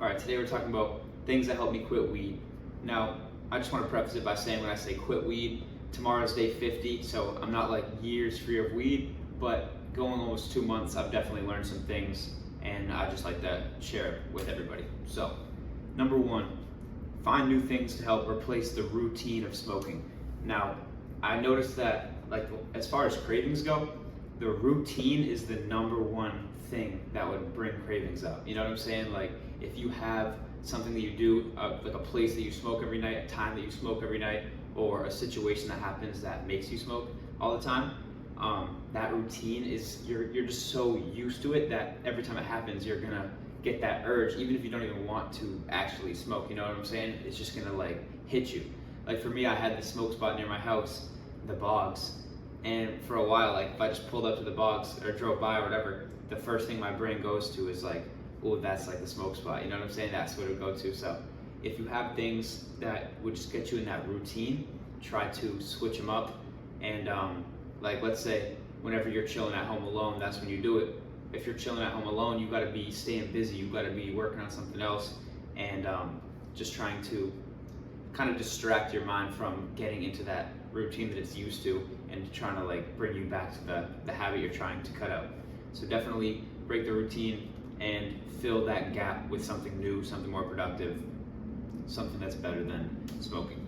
All right, today we're talking about things that help me quit weed. Now, I just want to preface it by saying when I say quit weed, tomorrow's day 50, so I'm not like years free of weed, but going almost 2 months, I've definitely learned some things, and I just like to share it with everybody. So, number one, find new things to help replace the routine of smoking. Now, I noticed that, like, as far as cravings go, the routine is the number one thing that would bring cravings up. You know what I'm saying? Like, if you have something that you do, like a place that you smoke every night, a time that you smoke every night, or a situation that happens that makes you smoke all the time, that routine is, you're just so used to it that every time it happens, you're gonna get that urge, even if you don't even want to actually smoke. You know what I'm saying? It's just gonna like hit you. Like for me, I had this smoke spot near my house, the Bogs, and for a while, like if I just pulled up to the Bogs or drove by or whatever, the first thing my brain goes to is like, oh, that's like the smoke spot. You know what I'm saying? That's what it would go to. So if you have things that would just get you in that routine, try to switch them up. And like let's say whenever you're chilling at home alone, that's when you do it. If you're chilling at home alone, you got to be staying busy. You got to be working on something else, and just trying to kind of distract your mind from getting into that routine that it's used to, and trying to like bring you back to the habit you're trying to cut out. So definitely break the routine and fill that gap with something new, something more productive, something that's better than smoking.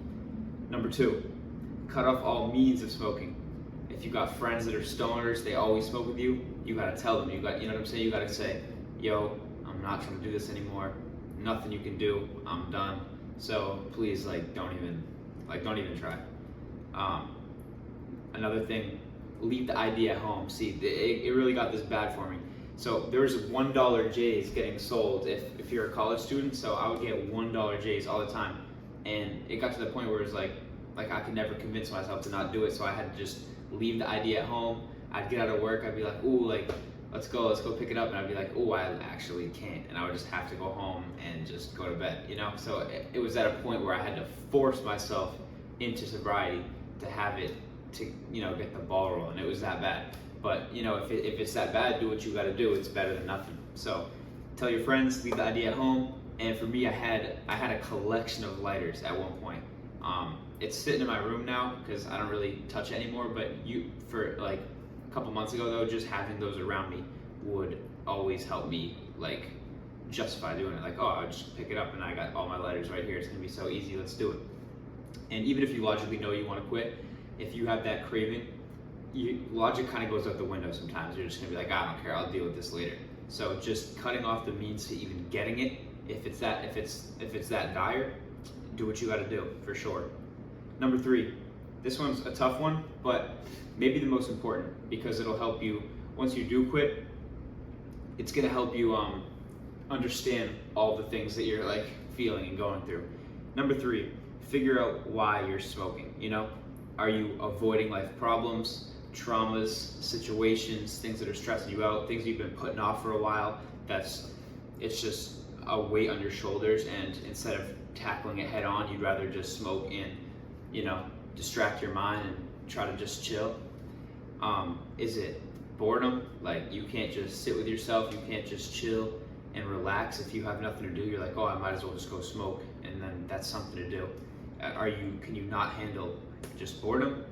Number two, cut off all means of smoking. If you got friends that are stoners, they always smoke with you, you gotta tell them, you know what I'm saying? You gotta say, yo, I'm not trying to do this anymore. Nothing you can do, I'm done. So please, like, don't even try. Another thing, leave the ID at home. See, it really got this bad for me. So there's $1 J's getting sold if you're a college student. So I would get $1 J's all the time, and it got to the point where it's like I could never convince myself to not do it. So I had to just leave the ID at home. I'd get out of work. I'd be like, ooh, like let's go pick it up, and I'd be like, ooh, I actually can't, and I would just have to go home and just go to bed. You know. So it was at a point where I had to force myself into sobriety to have it to get the ball rolling. It was that bad. But if it's that bad, do what you got to do. It's better than nothing. So tell your friends, leave the ID at home. And for me, I had a collection of lighters at one point. It's sitting in my room now because I don't really touch it anymore. But for like a couple months ago though, just having those around me would always help me like justify doing it. Like, oh, I'll just pick it up and I got all my lighters right here. It's gonna be so easy. Let's do it. And even if you logically know you want to quit, if you have that craving, logic kind of goes out the window sometimes. You're just gonna be like, I don't care, I'll deal with this later. So just cutting off the means to even getting it, if it's that dire, do what you got to do for sure. Number three, this one's a tough one, but maybe the most important, because it'll help you once you do quit. It's gonna help you understand all the things that you're like feeling and going through. Number three, figure out why you're smoking. Are you avoiding life problems, traumas, situations, things that are stressing you out, things you've been putting off for a while? It's just a weight on your shoulders, and instead of tackling it head on, you'd rather just smoke and distract your mind and try to just chill. Is it boredom? Like, you can't just sit with yourself, you can't just chill and relax. If you have nothing to do, you're like, oh, I might as well just go smoke, and then that's something to do. Can you not handle just boredom?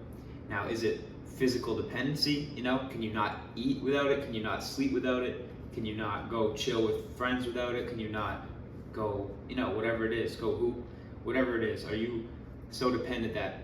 Now, is it physical dependency? Can you not eat without it? Can you not sleep without it? Can you not go chill with friends without it? Can you not go, whatever it is, go hoop, whatever it is? Are you so dependent that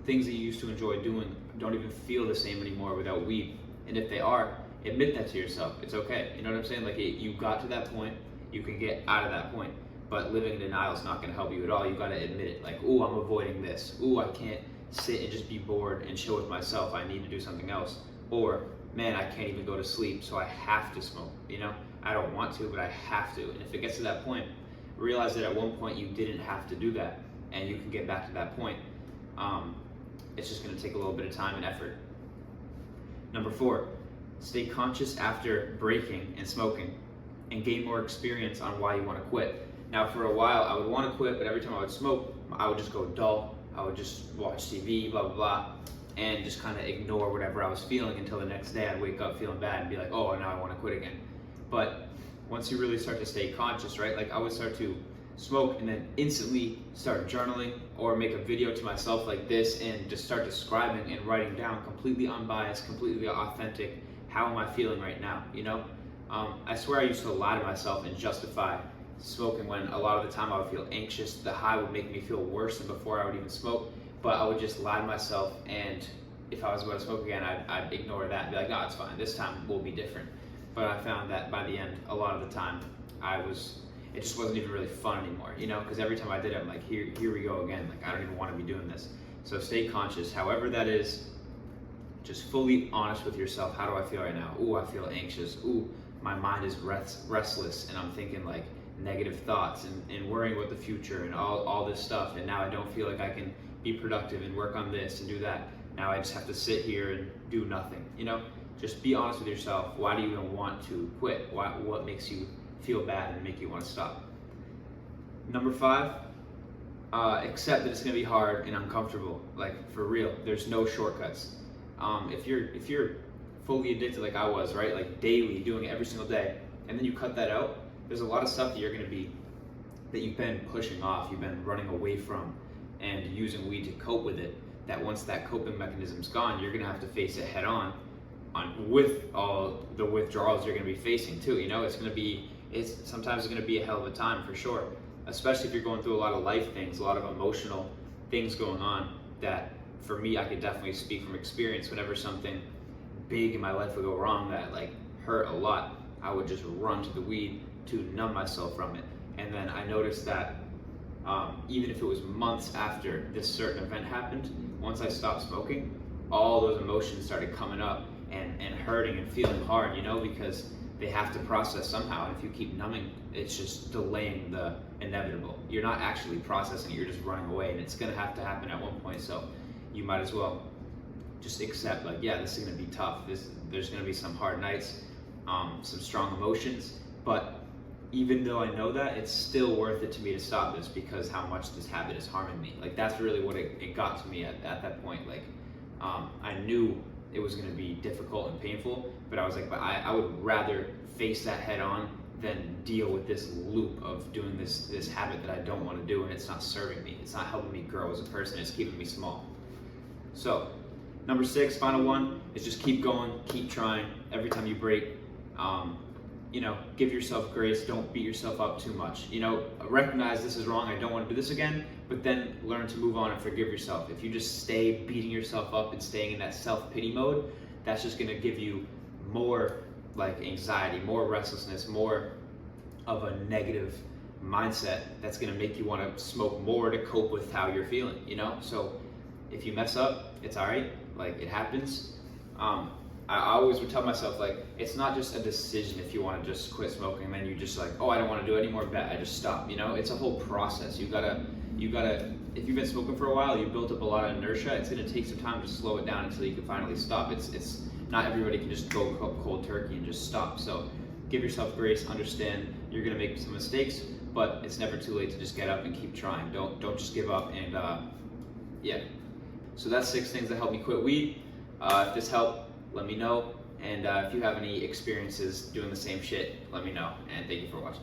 things that you used to enjoy doing don't even feel the same anymore without weed? And if they are, admit that to yourself. It's okay. You know what I'm saying? Like, you got to that point, you can get out of that point. But living in denial is not going to help you at all. You got to admit it. Like, ooh, I'm avoiding this. Ooh, I can't sit and just be bored and chill with myself. I need to do something else. Or, man, I can't even go to sleep, so I have to smoke. I don't want to, but I have to. And if it gets to that point, realize that at one point you didn't have to do that, and you can get back to that point. It's just going to take a little bit of time and effort. Number four, stay conscious after breaking and smoking, and gain more experience on why you want to quit. Now, for a while, I would want to quit, but every time I would smoke, I would just go dull. I would just watch TV, blah, blah, blah, and just kind of ignore whatever I was feeling until the next day I'd wake up feeling bad and be like, oh, now I want to quit again. But once you really start to stay conscious, right? Like I would start to smoke and then instantly start journaling or make a video to myself like this and just start describing and writing down completely unbiased, completely authentic, how am I feeling right now, you know? I swear I used to lie to myself and justify smoking when a lot of the time I would feel anxious. The high would make me feel worse than before I would even smoke, but I would just lie to myself, and if I was about to smoke again, I'd ignore that and be like, no, it's fine, this time will be different. But I found that by the end, a lot of the time, it just wasn't even really fun anymore, you know, because every time I did it, I'm like, here we go again, like I don't even want to be doing this. So stay conscious, however that is, just fully honest with yourself. How do I feel right now? Ooh, I feel anxious. Ooh, my mind is restless, and I'm thinking like negative thoughts and worrying about the future and all this stuff, and now I don't feel like I can be productive and work on this and do that. Now I just have to sit here and do nothing, you know? Just be honest with yourself. Why do you even want to quit? What makes you feel bad and make you want to stop? Number 5, accept that it's gonna be hard and uncomfortable. Like for real, there's no shortcuts. If you're fully addicted like I was, right? Like daily, doing it every single day, and then you cut that out, there's a lot of stuff that you've been pushing off, you've been running away from, and using weed to cope with it. That once that coping mechanism's gone, you're gonna have to face it head on with all the withdrawals you're gonna be facing too. You know, sometimes it's gonna be a hell of a time for sure, especially if you're going through a lot of life things, a lot of emotional things going on. That for me, I could definitely speak from experience. Whenever something big in my life would go wrong that like hurt a lot, I would just run to the weed to numb myself from it. And then I noticed that even if it was months after this certain event happened, once I stopped smoking, all those emotions started coming up and hurting and feeling hard, you know, because they have to process somehow. And if you keep numbing, it's just delaying the inevitable. You're not actually processing it, you're just running away, and it's gonna have to happen at one point. So you might as well just accept, like, yeah, this is gonna be tough. There's gonna be some hard nights, some strong emotions, but even though I know that, it's still worth it to me to stop this because how much this habit is harming me. Like that's really what it got to me at that point. Like I knew it was gonna be difficult and painful, but I was like, but I would rather face that head on than deal with this loop of doing this habit that I don't want to do, and it's not serving me. It's not helping me grow as a person, it's keeping me small. So number 6, final one, is just keep going, keep trying. Every time you break, you know, give yourself grace. Don't beat yourself up too much. You know, recognize this is wrong, I don't want to do this again, but then learn to move on and forgive yourself. If you just stay beating yourself up and staying in that self-pity mode, that's just going to give you more like anxiety, more restlessness, more of a negative mindset that's going to make you want to smoke more to cope with how you're feeling, you know? So if you mess up, it's all right. Like it happens. I always would tell myself, like, it's not just a decision if you want to just quit smoking and then you just like, oh, I don't want to do it anymore, bet I just stop, you know? It's a whole process. You gotta, if you've been smoking for a while, you built up a lot of inertia, it's gonna take some time to slow it down until you can finally stop. It's not everybody can just go cold turkey and just stop. So give yourself grace, understand you're gonna make some mistakes, but it's never too late to just get up and keep trying. Don't just give up, and yeah. So that's 6 things that helped me quit weed. If this helped, let me know, and if you have any experiences doing the same shit, let me know, and thank you for watching.